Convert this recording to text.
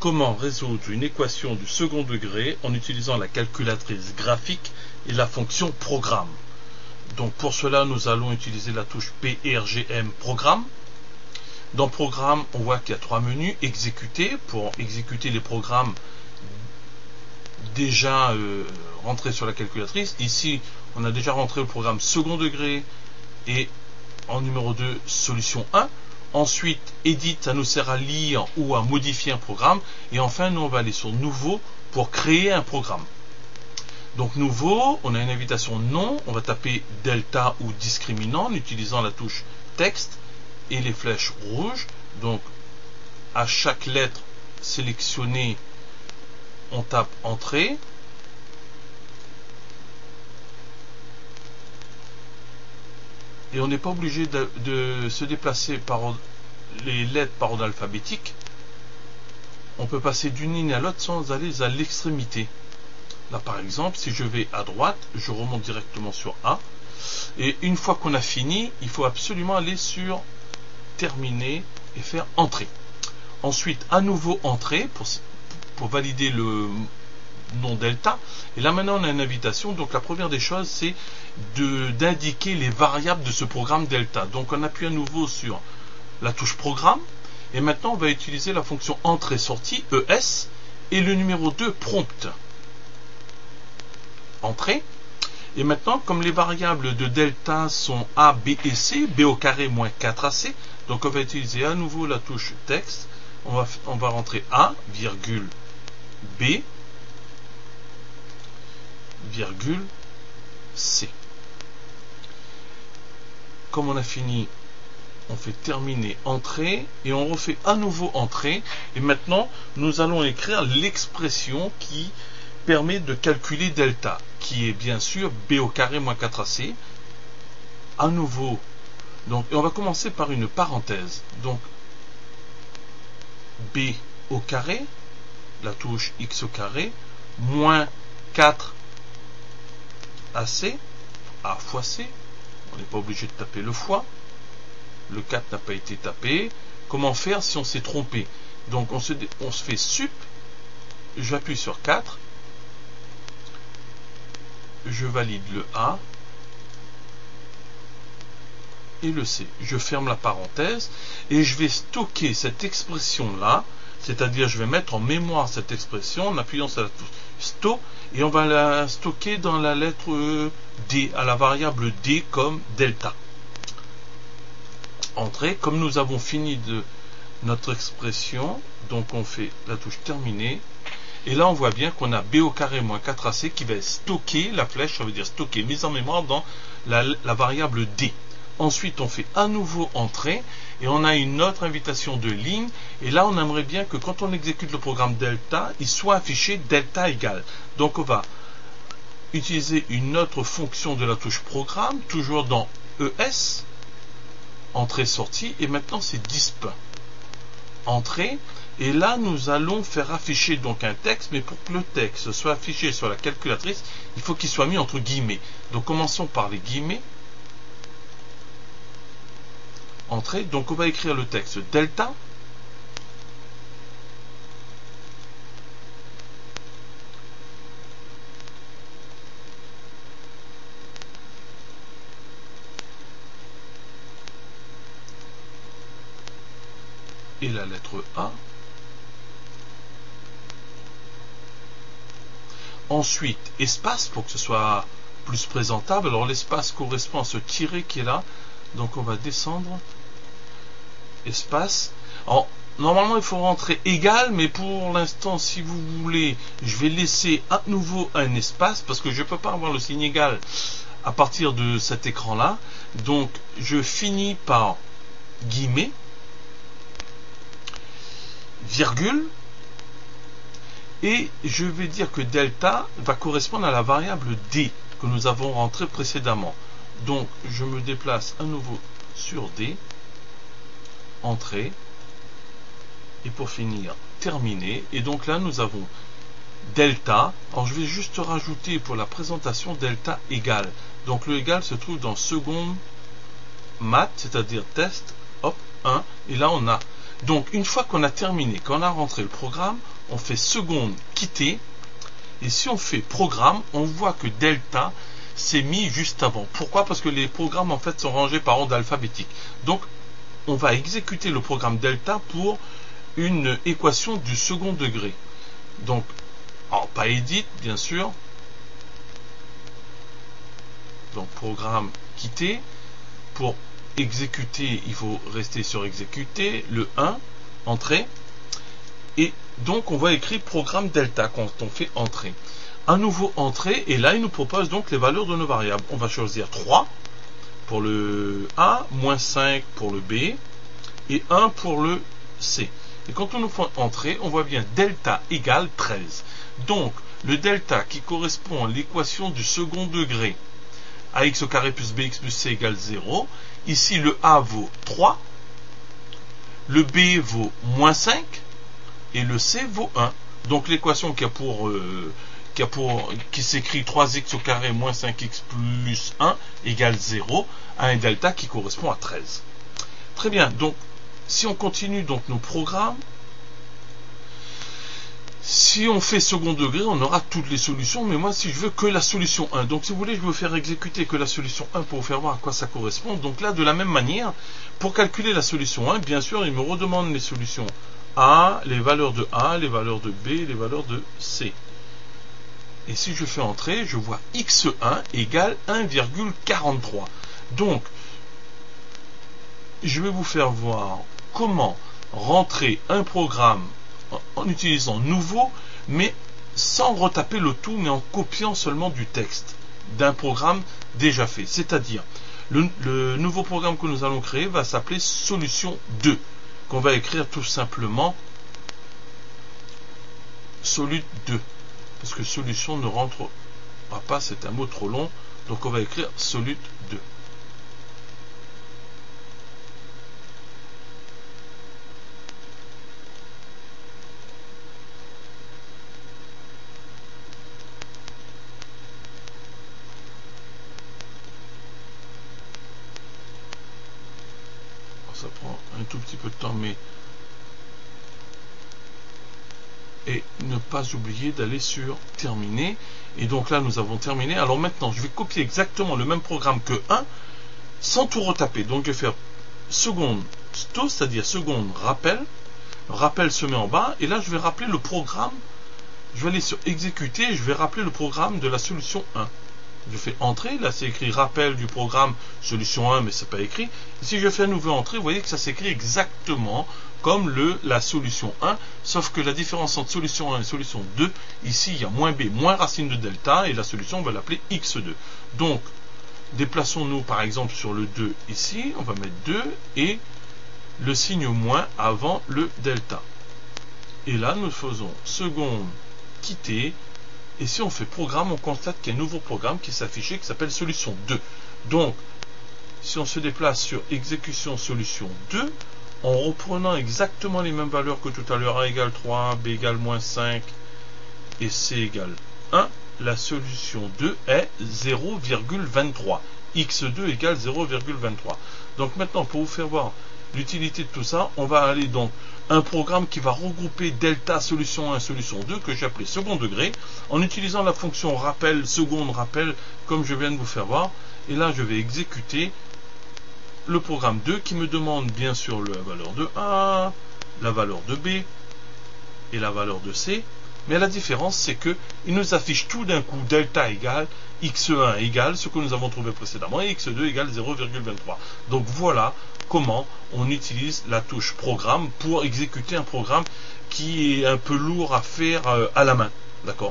comment résoudre une équation du second degré en utilisant la calculatrice graphique et la fonction programme. Donc pour cela, nous allons utiliser la touche PRGM programme. Dans programme, on voit qu'il y a trois menus. Exécuter, pour exécuter les programmes déjà rentrés sur la calculatrice. Ici, on a déjà rentré le programme second degré et en numéro 2, solution 1. Ensuite, Edit, ça nous sert à lire ou à modifier un programme. Et enfin, nous, on va aller sur Nouveau pour créer un programme. Donc, Nouveau, on a une invitation non. On va taper Delta ou discriminant en utilisant la touche Texte et les flèches rouges. Donc, à chaque lettre sélectionnée, on tape Entrée. Et on n'est pas obligé de se déplacer par les lettres par ordre alphabétique. On peut passer d'une ligne à l'autre sans aller à l'extrémité. Là par exemple, si je vais à droite, je remonte directement sur A. Et une fois qu'on a fini, il faut absolument aller sur Terminer et faire Entrée. Ensuite, à nouveau Entrée pour valider le nom Delta. Et là maintenant on a une invitation. Donc la première des choses, c'est d'indiquer les variables de ce programme Delta. Donc on appuie à nouveau sur la touche programme et maintenant on va utiliser la fonction entrée-sortie ES et le numéro 2 prompt. Entrée. Et maintenant, comme les variables de Delta sont A, B et C, B au carré moins 4AC, donc on va utiliser à nouveau la touche texte. On va rentrer A, virgule, B, virgule, C. Comme on a fini, on fait terminer entrée et on refait à nouveau entrée. Et maintenant, nous allons écrire l'expression qui permet de calculer delta, qui est bien sûr B au carré moins 4AC. À nouveau, donc, et on va commencer par une parenthèse. Donc, B au carré, la touche X au carré, moins 4 AC, A fois C. On n'est pas obligé de taper le fois. Le 4 n'a pas été tapé. Comment faire si on s'est trompé? Donc on se fait sup. J'appuie sur 4. Je valide le A et le C. Je ferme la parenthèse et je vais stocker cette expression-là. C'est-à-dire, je vais mettre en mémoire cette expression en appuyant sur la touche Sto et on va la stocker dans la lettre D, à la variable D comme delta. Entrée, comme nous avons fini de notre expression, donc on fait la touche terminer. Et là, on voit bien qu'on a B au carré moins 4AC qui va stocker, la flèche, ça veut dire stocker, mise en mémoire dans la variable D. Ensuite, on fait à nouveau entrée et on a une autre invitation de ligne. Et là, on aimerait bien que quand on exécute le programme delta, il soit affiché delta égal. Donc, on va utiliser une autre fonction de la touche programme, toujours dans ES, entrée-sortie. Et maintenant, c'est disp. Entrée. Et là, nous allons faire afficher donc un texte, mais pour que le texte soit affiché sur la calculatrice, il faut qu'il soit mis entre guillemets. Donc, commençons par les guillemets. Entrée, donc on va écrire le texte delta et la lettre A. Ensuite, espace pour que ce soit plus présentable. Alors l'espace correspond à ce tiret qui est là. Donc on va descendre. Espace. Alors, normalement il faut rentrer égal, mais pour l'instant, si vous voulez, je vais laisser à nouveau un espace parce que je ne peux pas avoir le signe égal à partir de cet écran là. Donc je finis par guillemets, virgule, et je vais dire que delta va correspondre à la variable D que nous avons rentrée précédemment. Donc je me déplace à nouveau sur D, entrée, et pour finir, terminer. Et donc là, nous avons delta. Alors je vais juste rajouter pour la présentation delta égal. Donc le égal se trouve dans seconde maths, c'est-à-dire test, hop, 1. Et là on a. Donc une fois qu'on a terminé, qu'on a rentré le programme, on fait seconde quitter, et si on fait programme, on voit que delta s'est mis juste avant. Pourquoi? Parce que les programmes en fait sont rangés par ordre alphabétique. Donc on va exécuter le programme delta pour une équation du second degré. Donc, alors, pas edit bien sûr. Donc programme quitter. Pour exécuter, il faut rester sur exécuter, le 1, entrée. Et donc on va écrire programme delta quand on fait entrée. Un nouveau entrée, et là il nous propose donc les valeurs de nos variables. On va choisir 3 pour le A, moins 5 pour le B, et 1 pour le C. Et quand on nous fait entrer, on voit bien delta égale 13. Donc le delta qui correspond à l'équation du second degré, ax au carré plus bx plus c égale 0. Ici le A vaut 3, le B vaut moins 5, et le C vaut 1. Donc l'équation qui s'écrit 3x au carré moins 5x plus 1 égale 0 a un delta qui correspond à 13. Très bien, donc si on continue donc nos programmes, si on fait second degré, on aura toutes les solutions, mais moi si je veux que la solution 1, donc si vous voulez je veux faire exécuter que la solution 1 pour vous faire voir à quoi ça correspond. Donc là de la même manière, pour calculer la solution 1, bien sûr il me redemande les solutions A, les valeurs de A, les valeurs de B, les valeurs de C. Et si je fais entrer, je vois x1 égale 1,43. Donc je vais vous faire voir comment rentrer un programme en utilisant nouveau, mais sans retaper le tout, mais en copiant seulement du texte d'un programme déjà fait. C'est-à-dire, le nouveau programme que nous allons créer va s'appeler solution 2, qu'on va écrire tout simplement solute 2, parce que solution ne rentre pas, c'est un mot trop long, donc on va écrire solute 2. Ça prend un tout petit peu de temps, mais et ne pas oublier d'aller sur terminer. Et donc là nous avons terminé. Alors maintenant je vais copier exactement le même programme que 1 sans tout retaper. Donc je vais faire seconde sto, c'est-à-dire seconde rappel. Rappel se met en bas, et là je vais rappeler le programme. Je vais aller sur exécuter et je vais rappeler le programme de la solution 1. Je fais entrer, là c'est écrit rappel du programme solution 1, mais c'est pas écrit. Et si je fais un nouveau entrée, vous voyez que ça s'écrit exactement comme la solution 1, sauf que la différence entre solution 1 et solution 2, ici il y a moins b, moins racine de delta, et la solution on va l'appeler x2. Donc déplaçons-nous par exemple sur le 2 ici, on va mettre 2 et le signe moins avant le delta. Et là nous faisons seconde quitter. Et si on fait programme, on constate qu'il y a un nouveau programme qui s'affiche qui s'appelle solution 2. Donc, si on se déplace sur exécution solution 2, en reprenant exactement les mêmes valeurs que tout à l'heure, A égale 3, B égale moins 5 et C égale 1, la solution 2 est 0,23. X2 égale 0,23. Donc maintenant, pour vous faire voir l'utilité de tout ça, on va aller donc un programme qui va regrouper delta solution 1 solution 2 que j'ai appelé second degré en utilisant la fonction rappel, seconde rappel comme je viens de vous faire voir. Et là je vais exécuter le programme 2 qui me demande bien sûr la valeur de A, la valeur de B et la valeur de C. Mais la différence c'est que il nous affiche tout d'un coup delta égale x1 égale ce que nous avons trouvé précédemment et x2 égale 0,23. Donc voilà comment on utilise la touche programme pour exécuter un programme qui est un peu lourd à faire à la main. D'accord ?